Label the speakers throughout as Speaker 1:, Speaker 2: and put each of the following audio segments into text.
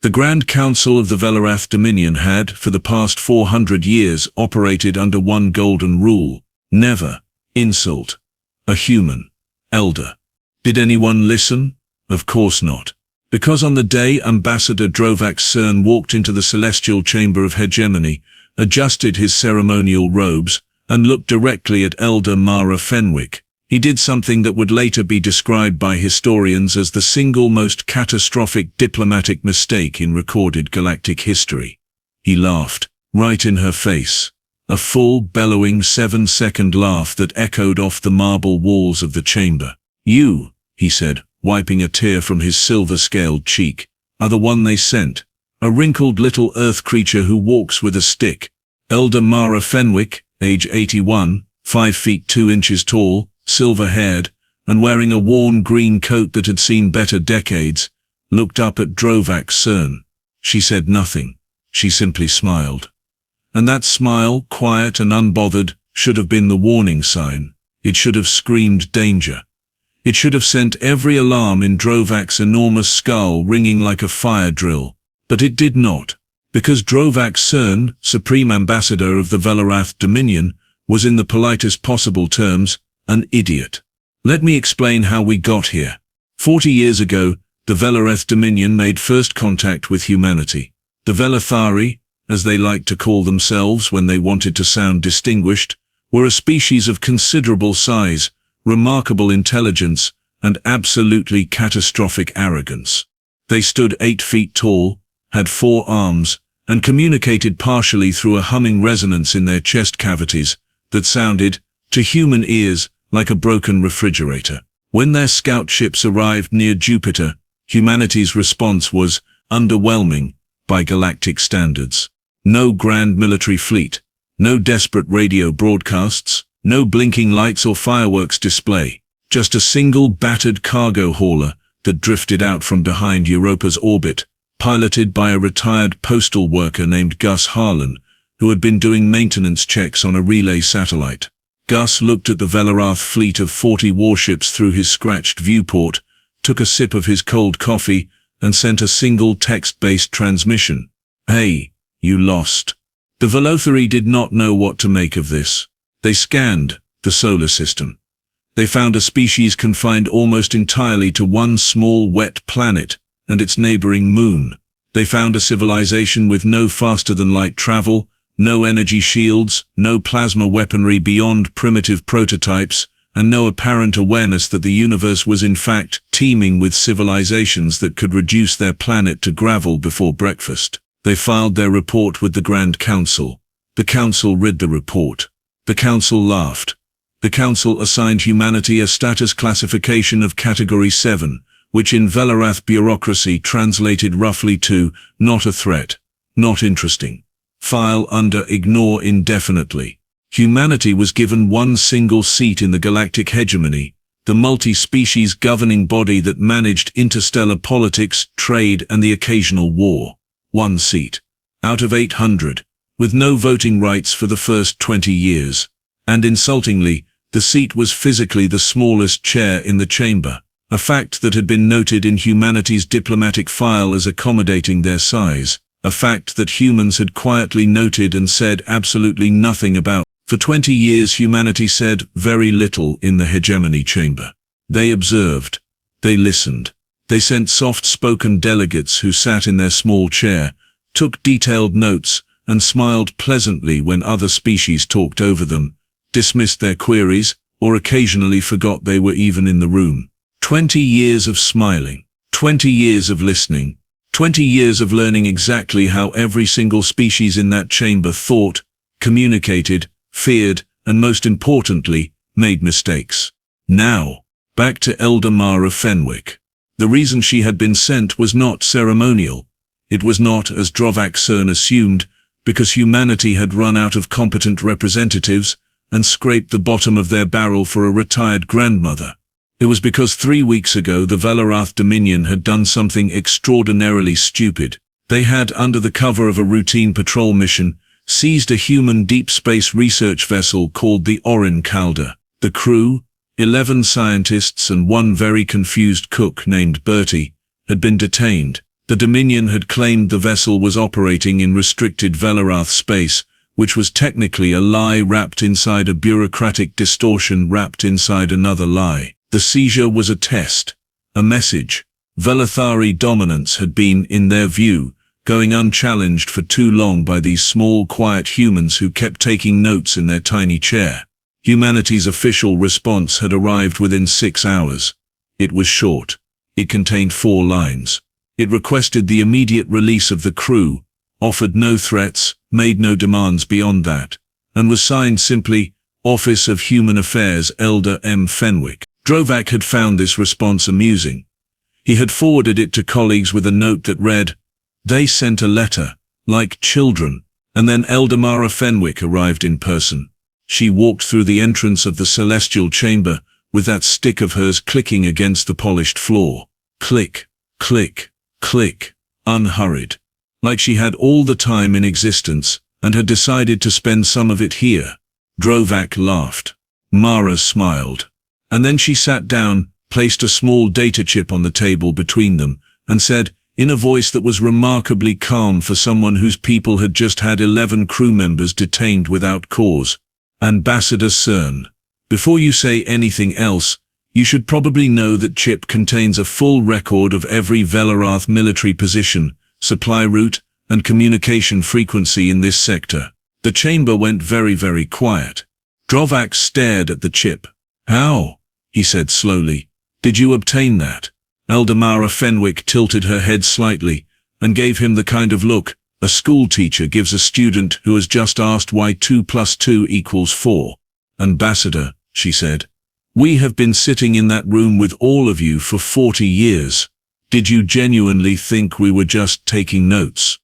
Speaker 1: The Grand Council of the Velorath Dominion had, for the past 400 years, operated under one golden rule: never insult a human elder. Did anyone listen? Of course not. Because on the day Ambassador Drovak Surn walked into the celestial chamber of Hegemony, adjusted his ceremonial robes, and looked directly at Elder Mara Fenwick, he did something that would later be described by historians as the single most catastrophic diplomatic mistake in recorded galactic history. He laughed, right in her face. A full, bellowing 7-second laugh that echoed off the marble walls of the chamber. "You," he said, wiping a tear from his silver-scaled cheek, "are the one they sent. A wrinkled little earth creature who walks with a stick." Elder Mara Fenwick, age 81, 5 feet 2 inches tall, silver-haired, and wearing a worn green coat that had seen better decades, looked up at Drovak Surn. She said nothing. She simply smiled. And that smile, quiet and unbothered, should have been the warning sign. It should have screamed danger. It should have sent every alarm in Drovak's enormous skull ringing like a fire drill. But it did not, because Drovak Surn, Supreme Ambassador of the Velorath Dominion, was in the politest possible terms, an idiot. Let me explain how we got here. 40 years ago, the Velorath Dominion made first contact with humanity. The Velothari, as they liked to call themselves when they wanted to sound distinguished, were a species of considerable size, remarkable intelligence, and absolutely catastrophic arrogance. They stood 8 feet tall, had 4 arms, and communicated partially through a humming resonance in their chest cavities that sounded, to human ears, like a broken refrigerator. When their scout ships arrived near Jupiter, humanity's response was underwhelming by galactic standards. No grand military fleet, no desperate radio broadcasts, no blinking lights or fireworks display, just a single battered cargo hauler that drifted out from behind Europa's orbit, piloted by a retired postal worker named Gus Harlan, who had been doing maintenance checks on a relay satellite. Gus looked at the Velorath fleet of 40 warships through his scratched viewport, took a sip of his cold coffee, and sent a single text-based transmission. "Hey, you lost." The Velothari did not know what to make of this. They scanned the solar system. They found a species confined almost entirely to one small wet planet and its neighboring moon. They found a civilization with no faster-than-light travel, no energy shields, no plasma weaponry beyond primitive prototypes, and no apparent awareness that the universe was in fact teeming with civilizations that could reduce their planet to gravel before breakfast. They filed their report with the Grand Council. The Council read the report. The Council laughed. The Council assigned humanity a status classification of Category 7, which in Velorath bureaucracy translated roughly to, not a threat, not interesting. File under ignore indefinitely. Humanity was given one single seat in the Galactic Hegemony, the multi-species governing body that managed interstellar politics, trade, and the occasional war. 1 seat. Out of 800, with no voting rights for the first 20 years. And insultingly, the seat was physically the smallest chair in the chamber, a fact that had been noted in humanity's diplomatic file as accommodating their size. A fact that humans had quietly noted and said absolutely nothing about. For 20 years humanity said very little in the Hegemony chamber. They observed. They listened. They sent soft-spoken delegates who sat in their small chair, took detailed notes, and smiled pleasantly when other species talked over them, dismissed their queries, or occasionally forgot they were even in the room. 20 years of smiling. 20 years of listening. 20 years of learning exactly how every single species in that chamber thought, communicated, feared, and most importantly, made mistakes. Now, back to Elder Mara Fenwick. The reason she had been sent was not ceremonial. It was not, as Drovak Surn assumed, because humanity had run out of competent representatives and scraped the bottom of their barrel for a retired grandmother. It was because 3 weeks ago the Velorath Dominion had done something extraordinarily stupid. They had, under the cover of a routine patrol mission, seized a human deep space research vessel called the Orin Calder. The crew, 11 scientists and 1 very confused cook named Bertie, had been detained. The Dominion had claimed the vessel was operating in restricted Velorath space, which was technically a lie wrapped inside a bureaucratic distortion wrapped inside another lie. The seizure was a test, a message. Velorath dominance had been, in their view, going unchallenged for too long by these small, quiet humans who kept taking notes in their tiny chair. Humanity's official response had arrived within 6 hours. It was short. It contained 4 lines. It requested the immediate release of the crew, offered no threats, made no demands beyond that, and was signed simply, Office of Human Affairs Elder M. Fenwick. Drovak had found this response amusing. He had forwarded it to colleagues with a note that read, "They sent a letter, like children," and then Elder Mara Fenwick arrived in person. She walked through the entrance of the celestial chamber, with that stick of hers clicking against the polished floor. Click, click, click, unhurried. Like she had all the time in existence, and had decided to spend some of it here. Drovak laughed. Mara smiled. And then she sat down, placed a small data chip on the table between them, and said, in a voice that was remarkably calm for someone whose people had just had 11 crew members detained without cause, "Ambassador Surn, before you say anything else, you should probably know that chip contains a full record of every Velorath military position, supply route, and communication frequency in this sector." The chamber went very, very quiet. Drovak stared at the chip. "How?" he said slowly. "Did you obtain that?" Elder Mara Fenwick tilted her head slightly, and gave him the kind of look a school teacher gives a student who has just asked why 2 + 2 = 4. "Ambassador," she said, "we have been sitting in that room with all of you for 40 years. Did you genuinely think we were just taking notes?"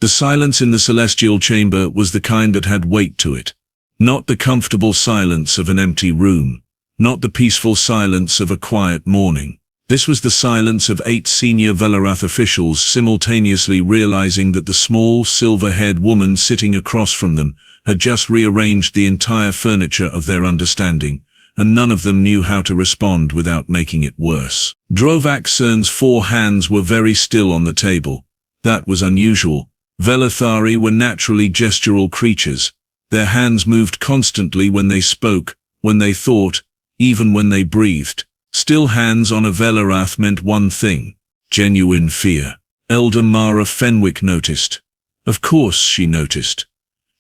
Speaker 1: The silence in the celestial chamber was the kind that had weight to it. Not the comfortable silence of an empty room. Not the peaceful silence of a quiet morning. This was the silence of 8 senior Velorath officials simultaneously realizing that the small, silver-haired woman sitting across from them had just rearranged the entire furniture of their understanding, and none of them knew how to respond without making it worse. Drovak Cern's 4 hands were very still on the table. That was unusual. Velorath were naturally gestural creatures. Their hands moved constantly when they spoke, when they thought, even when they breathed. Still hands on a Velorath meant one thing: genuine fear. Elder Mara Fenwick noticed. Of course she noticed.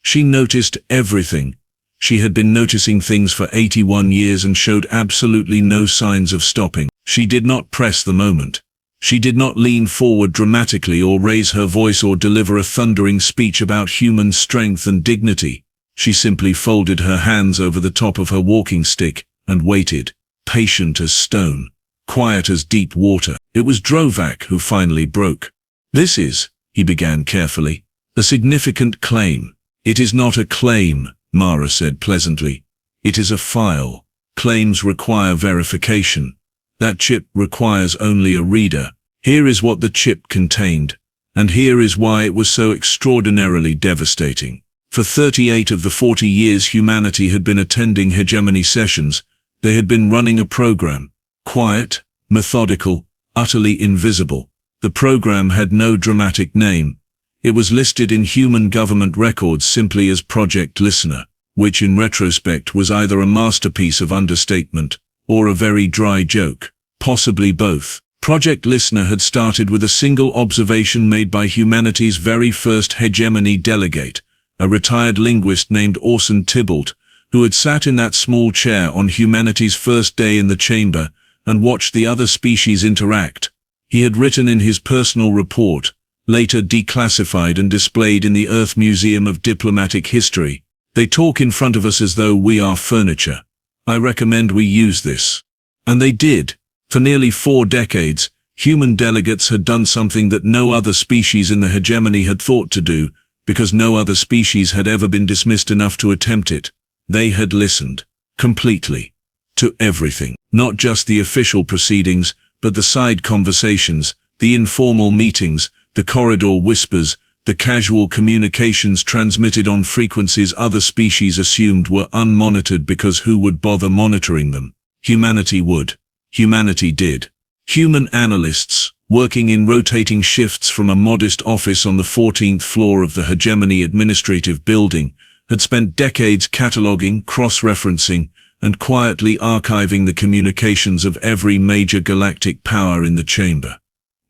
Speaker 1: She noticed everything. She had been noticing things for 81 years and showed absolutely no signs of stopping. She did not press the moment. She did not lean forward dramatically or raise her voice or deliver a thundering speech about human strength and dignity. She simply folded her hands over the top of her walking stick and waited, patient as stone, quiet as deep water. It was Drovak who finally broke. "This is," he began carefully, "a significant claim." "It is not a claim," Mara said pleasantly. "It is a file. Claims require verification. That chip requires only a reader. Here is what the chip contained, and here is why it was so extraordinarily devastating. For 38 of the 40 years humanity had been attending Hegemony sessions, they had been running a program. Quiet, methodical, utterly invisible. The program had no dramatic name. It was listed in human government records simply as Project Listener, which in retrospect was either a masterpiece of understatement or a very dry joke, possibly both. Project Listener had started with a single observation made by humanity's very first Hegemony delegate, a retired linguist named Orin Tybalt, who had sat in that small chair on humanity's first day in the chamber and watched the other species interact. He had written in his personal report, later declassified and displayed in the Earth Museum of Diplomatic History, "They talk in front of us as though we are furniture. I recommend we use this." And they did. For nearly 4 decades, human delegates had done something that no other species in the Hegemony had thought to do, because no other species had ever been dismissed enough to attempt it. They had listened, completely, to everything. Not just the official proceedings, but the side conversations, the informal meetings, the corridor whispers, the casual communications transmitted on frequencies other species assumed were unmonitored because who would bother monitoring them? Humanity would. Humanity did. Human analysts, working in rotating shifts from a modest office on the 14th floor of the Hegemony administrative building, had spent decades cataloging, cross-referencing, and quietly archiving the communications of every major galactic power in the chamber.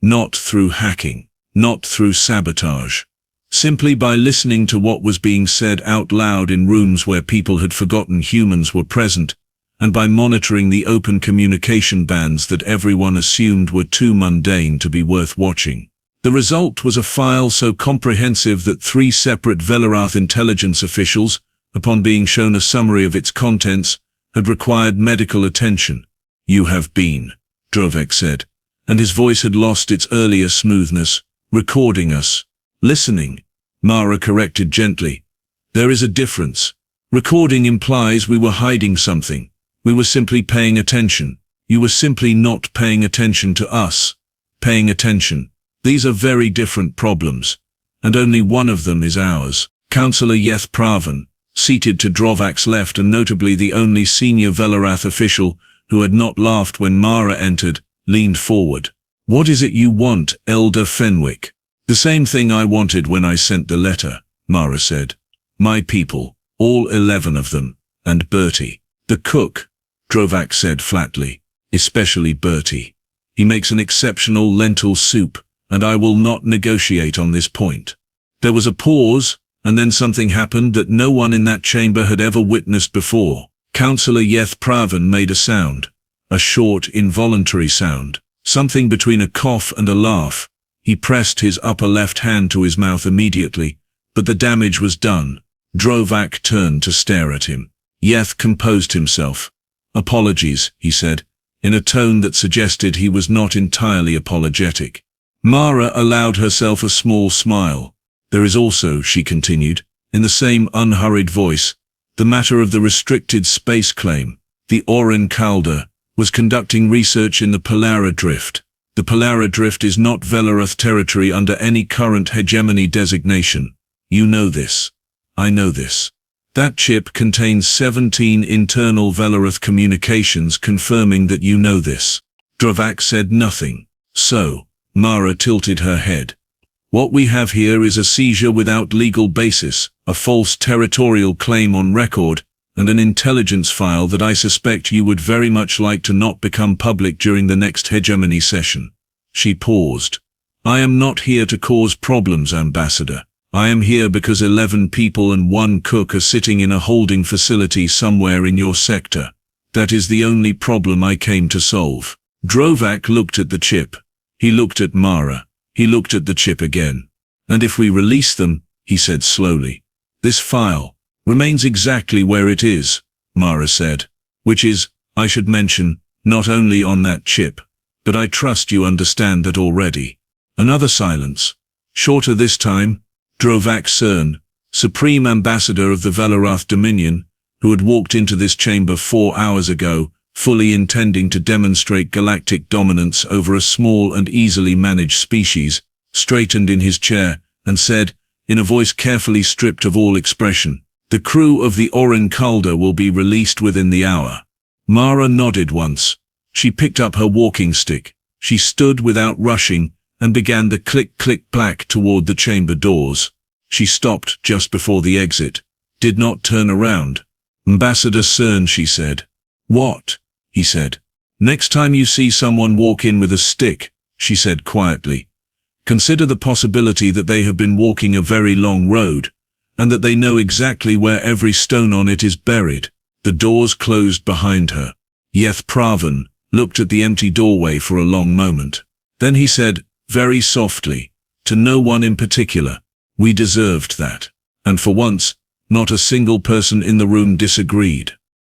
Speaker 1: Not through hacking, not through sabotage. Simply by listening to what was being said out loud in rooms where people had forgotten humans were present, and by monitoring the open communication bands that everyone assumed were too mundane to be worth watching. The result was a file so comprehensive that 3 separate Velorath intelligence officials, upon being shown a summary of its contents, had required medical attention. "You have been," Drovak said, and his voice had lost its earlier smoothness, "recording us." "Listening," Mara corrected gently. "There is a difference. Recording implies we were hiding something. We were simply paying attention. You were simply not paying attention to us. Paying attention. These are very different problems, and only one of them is ours." Councillor Yeth Pravan, seated to Drovak's left and notably the only senior Velorath official who had not laughed when Mara entered, leaned forward. "What is it you want, Elder Fenwick?" "The same thing I wanted when I sent the letter," Mara said. "My people, all 11 of them, and Bertie." "The cook," Drovak said flatly. "Especially Bertie. He makes an exceptional lentil soup, and I will not negotiate on this point." There was a pause, and then something happened that no one in that chamber had ever witnessed before. Councillor Yeth Pravan made a sound. A short, involuntary sound. Something between a cough and a laugh. He pressed his upper left hand to his mouth immediately, but the damage was done. Drovak turned to stare at him. Yeth composed himself. "Apologies," he said, in a tone that suggested he was not entirely apologetic. Mara allowed herself a small smile. "There is also," she continued, in the same unhurried voice, "the matter of the restricted space claim. The Orin Calder was conducting research in the Polara Drift. The Polara Drift is not Velorath territory under any current hegemony designation. You know this. I know this. That chip contains 17 internal Velorath communications confirming that you know this." Drovak said nothing. "So," Mara tilted her head. "What we have here is a seizure without legal basis, a false territorial claim on record, and an intelligence file that I suspect you would very much like to not become public during the next hegemony session." She paused. "I am not here to cause problems, Ambassador. I am here because 11 people and 1 cook are sitting in a holding facility somewhere in your sector. That is the only problem I came to solve." Drovak looked at the chip. He looked at Mara. He looked at the chip again. "And if we release them," he said slowly, "this file remains exactly where it is," Mara said. "Which is, I should mention, not only on that chip. But I trust you understand that already." Another silence. Shorter this time. Drovak Surn, Supreme Ambassador of the Velorath Dominion, who had walked into this chamber 4 hours ago, fully intending to demonstrate galactic dominance over a small and easily managed species, straightened in his chair, and said, in a voice carefully stripped of all expression, "The crew of the Orin Calder will be released within the hour." Mara nodded once. She picked up her walking stick. She stood without rushing, and began the click-click-clack toward the chamber doors. She stopped just before the exit, did not turn around. "Ambassador Surn," she said. "What?" he said. "Next time you see someone walk in with a stick," she said quietly, "consider the possibility that they have been walking a very long road, and that they know exactly where every stone on it is buried." The doors closed behind her. Yeth Pravan looked at the empty doorway for a long moment. Then he said, very softly, to no one in particular, "We deserved that." And for once, not a single person in the room disagreed.